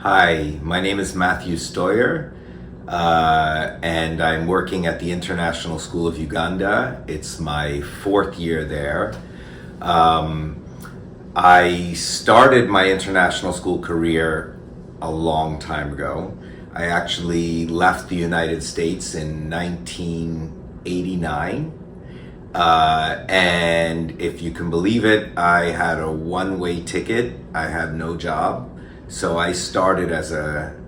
Hi, my name is Matthew Steuer, and I'm working at the International School of Uganda. It's my fourth year there. I started my international school career a long time ago. I actually left the United States in 1989. And if you can believe it, I had a one-way ticket. I had no job. So I started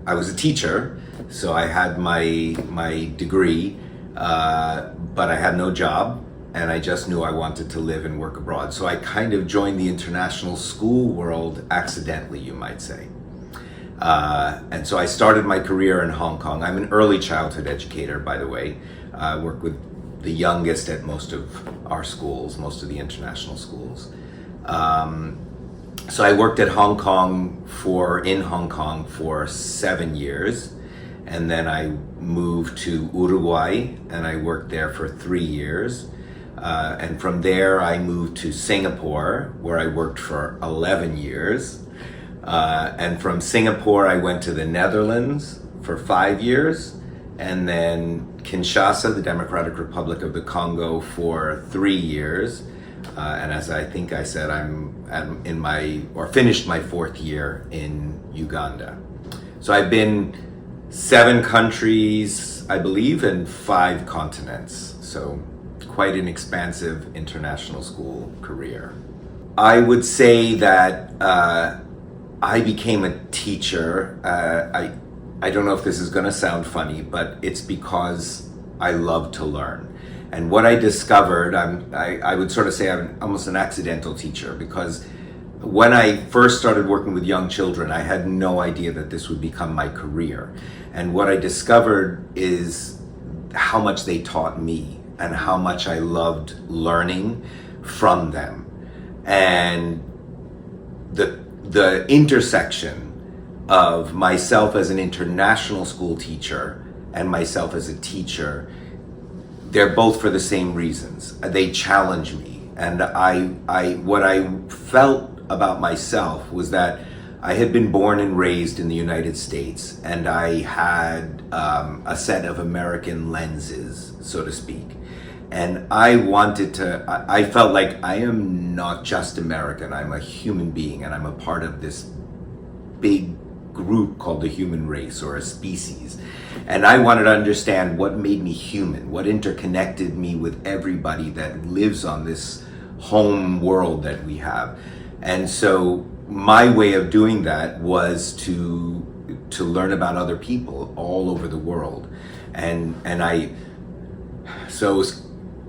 I was a teacher, so I had my degree, but I had no job, and I just knew I wanted to live and work abroad. So I kind of joined the international school world accidentally, you might say. And so I started my career in Hong Kong. I'm an early childhood educator, by the way. I work with the youngest at most of our schools, most of the international schools. So I worked at in Hong Kong for 7 years, and then I moved to Uruguay, and I worked there for 3 years. And from there I moved to Singapore, where I worked for 11 years. And from Singapore I went to the Netherlands for 5 years, and then Kinshasa, the Democratic Republic of the Congo, for 3 years. And as I think I said, I'm finished my fourth year in Uganda. So I've been 7 countries, I believe, and 5 continents. So quite an expansive international school career. I would say that I became a teacher. I don't know if this is going to sound funny, but it's because I love to learn. And what I discovered, I would sort of say I'm almost an accidental teacher, because when I first started working with young children, I had no idea that this would become my career. And what I discovered is how much they taught me and how much I loved learning from them. And the intersection of myself as an international school teacher and myself as a teacher, they're both for the same reasons. They challenge me. And what I felt about myself was that I had been born and raised in the United States, and I had a set of American lenses, so to speak. And I felt like I am not just American, I'm a human being, and I'm a part of this big group called the human race, or a species. And I wanted to understand what made me human, what interconnected me with everybody that lives on this home world that we have. And so my way of doing that was to learn about other people all over the world. So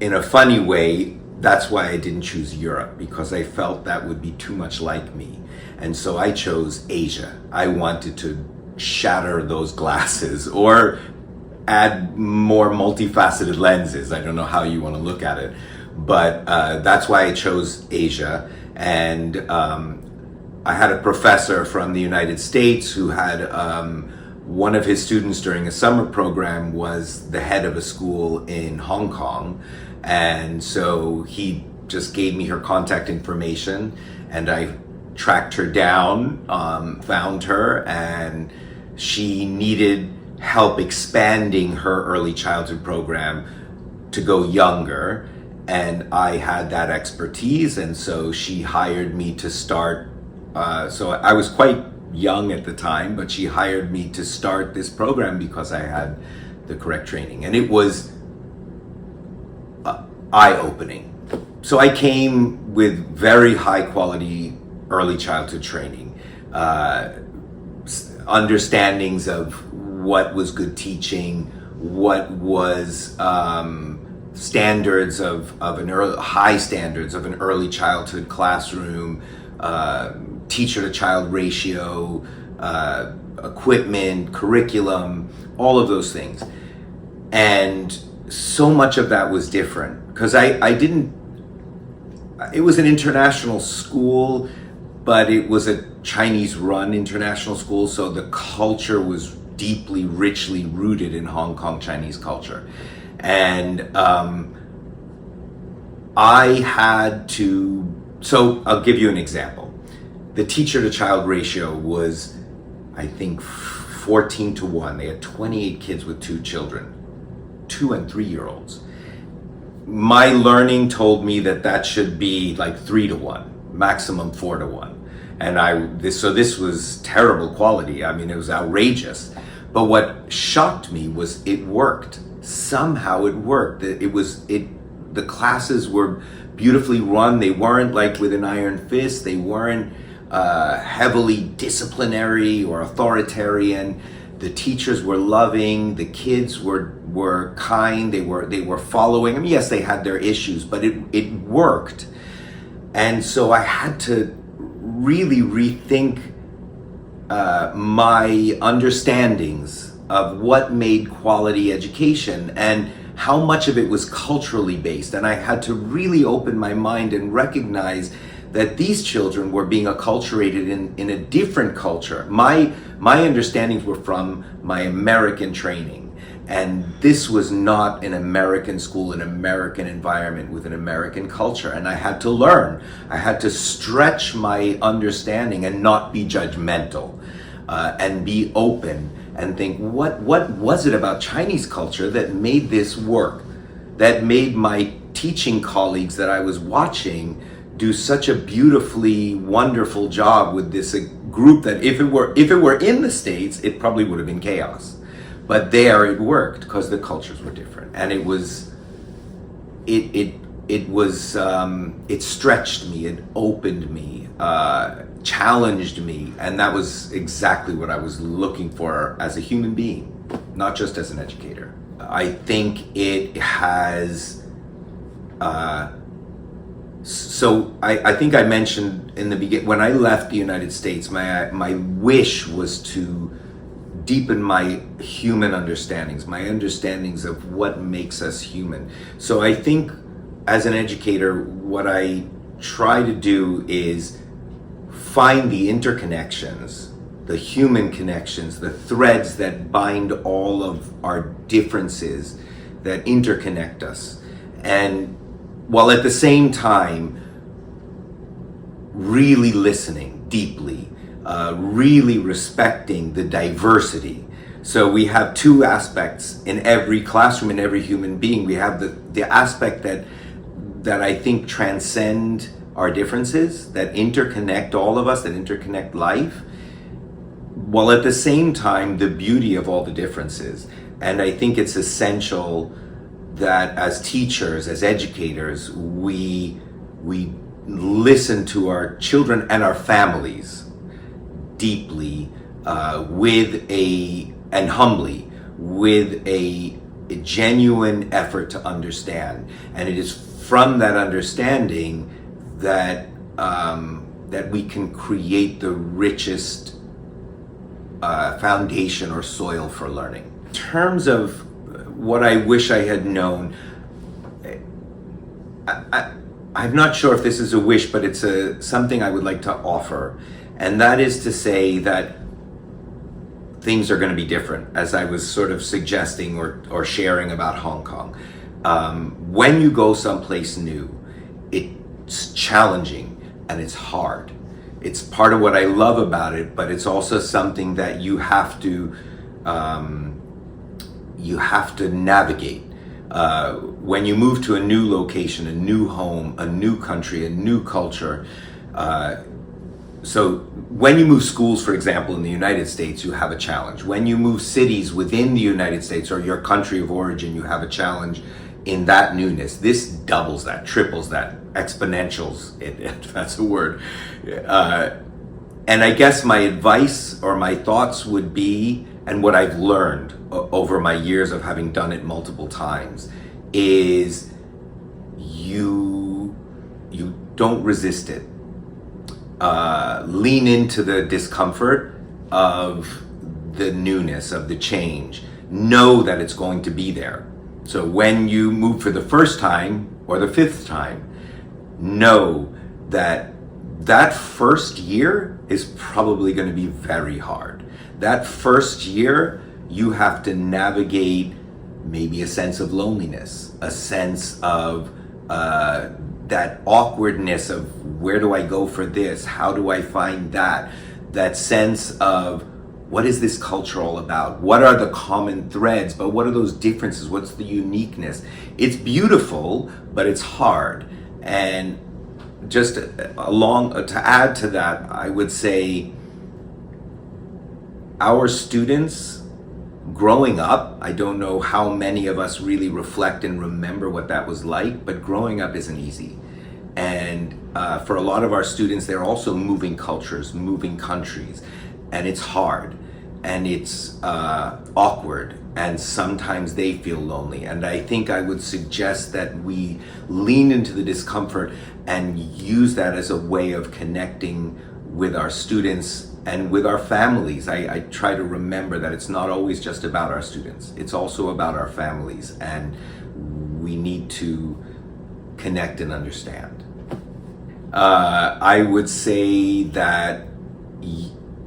in a funny way, that's why I didn't choose Europe, because I felt that would be too much like me. And so I chose Asia. I wanted to shatter those glasses or add more multifaceted lenses. I don't know how you want to look at it, but that's why I chose Asia. And I had a professor from the United States who had one of his students during a summer program was the head of a school in Hong Kong. And so he just gave me her contact information, and I tracked her down, found her, and she needed help expanding her early childhood program to go younger. And I had that expertise, and so she hired me to start. So I was quite young at the time, but she hired me to start this program because I had the correct training. And it was eye-opening. So I came with very high quality early childhood training, understandings of what was good teaching, what was standards of high standards of an early childhood classroom, teacher to child ratio, equipment, curriculum, all of those things. And so much of that was different because it was an international school, but it was a Chinese run international school. So the culture was deeply, richly rooted in Hong Kong Chinese culture. And so I'll give you an example. The teacher to child ratio was, I think 14 to 1. They had 28 kids with 2 children, 2 and 3-year-olds. My learning told me that should be like 3 to 1, maximum 4 to 1. And this was terrible quality. I mean, it was outrageous. But what shocked me was it worked. Somehow it worked. The classes were beautifully run. They weren't like with an iron fist. They weren't heavily disciplinary or authoritarian. The teachers were loving. The kids were kind. They were following. I mean, yes, they had their issues, but it worked. And so I had to really rethink my understandings of what made quality education and how much of it was culturally based. And I had to really open my mind and recognize that these children were being acculturated in a different culture. My understandings were from my American training. And this was not an American school, an American environment with an American culture. And I had to learn. I had to stretch my understanding and not be judgmental, and be open and think, what was it about Chinese culture that made this work? That made my teaching colleagues that I was watching do such a beautifully wonderful job with this group that if it were in the States, it probably would have been chaos. But there it worked because the cultures were different, and it stretched me, it opened me, challenged me, and that was exactly what I was looking for as a human being, not just as an educator. I think it has. So I think I mentioned in the beginning when I left the United States, my wish was to deepen my human understandings, my understandings of what makes us human. So I think as an educator, what I try to do is find the interconnections, the human connections, the threads that bind all of our differences, that interconnect us. And while at the same time, really listening deeply, really respecting the diversity. So we have 2 aspects in every classroom, in every human being. We have the aspect that I think transcend our differences, that interconnect all of us, that interconnect life, while at the same time, the beauty of all the differences. And I think it's essential that as teachers, as educators, we listen to our children and our families deeply, and humbly, with a genuine effort to understand. And it is from that understanding that we can create the richest foundation or soil for learning. In terms of what I wish I had known, I'm not sure if this is a wish, but it's something I would like to offer. And that is to say that things are going to be different, as I was sort of suggesting or sharing about Hong Kong. When you go someplace new, it's challenging and it's hard. It's part of what I love about it, but it's also something that you have to navigate. When you move to a new location, a new home, a new country, a new culture. So when you move schools, for example, in the United States, you have a challenge. When you move cities within the United States or your country of origin, you have a challenge in that newness. This doubles that, triples that, exponentials, if that's a word. And I guess my advice or my thoughts would be, and what I've learned over my years of having done it multiple times, is you don't resist it. Lean into the discomfort of the newness, of the change. Know that it's going to be there. So when you move for the first time or the 5th time, know that that first year is probably going to be very hard. That first year, you have to navigate maybe a sense of loneliness, a sense of that awkwardness of where do I go for this? How do I find that? That sense of what is this culture all about? What are the common threads? But what are those differences? What's the uniqueness? It's beautiful, but it's hard. And just to add to that, I would say our students growing up, I don't know how many of us really reflect and remember what that was like, but growing up isn't easy. And for a lot of our students, they're also moving cultures, moving countries, and it's hard, and it's awkward, and sometimes they feel lonely. And I think I would suggest that we lean into the discomfort and use that as a way of connecting with our students and with our families. I try to remember that it's not always just about our students, it's also about our families, and we need to connect and understand. I would say that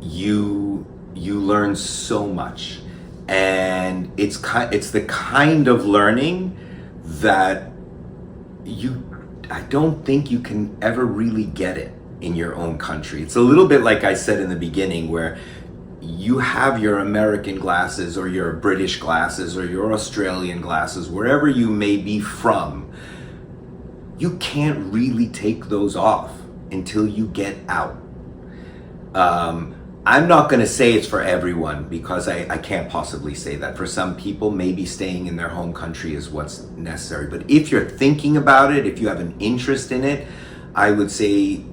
you learn so much, and it's the kind of learning that I don't think you can ever really get it in your own country. It's a little bit like I said in the beginning, where you have your American glasses or your British glasses or your Australian glasses, wherever you may be from. You can't really take those off until you get out. I'm not going to say it's for everyone, because I can't possibly say that. For some people, maybe staying in their home country is what's necessary. But if you're thinking about it, if you have an interest in it, I would say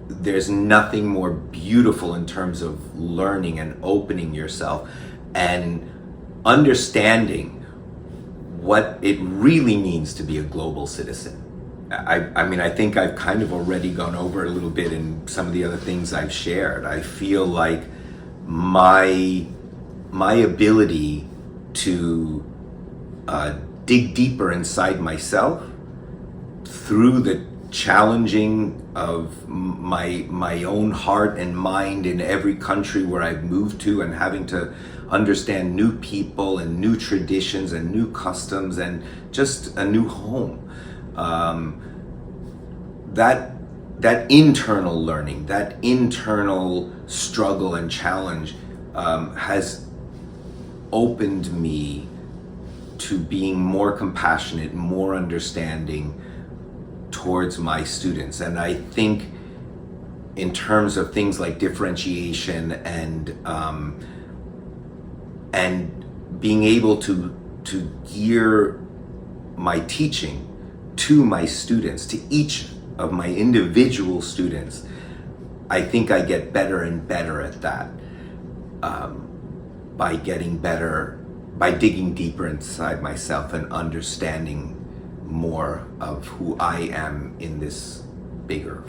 there's nothing more beautiful in terms of learning and opening yourself and understanding what it really means to be a global citizen. I mean, I think I've kind of already gone over a little bit in some of the other things I've shared. I feel like my ability to dig deeper inside myself through the challenging of my own heart and mind in every country where I've moved to, and having to understand new people and new traditions and new customs and just a new home. That internal learning, that internal struggle and challenge has opened me to being more compassionate, more understanding towards my students. And I think in terms of things like differentiation and being able to gear my teaching to my students, to each of my individual students, I think I get better and better at that by getting better, by digging deeper inside myself and understanding more of who I am in this bigger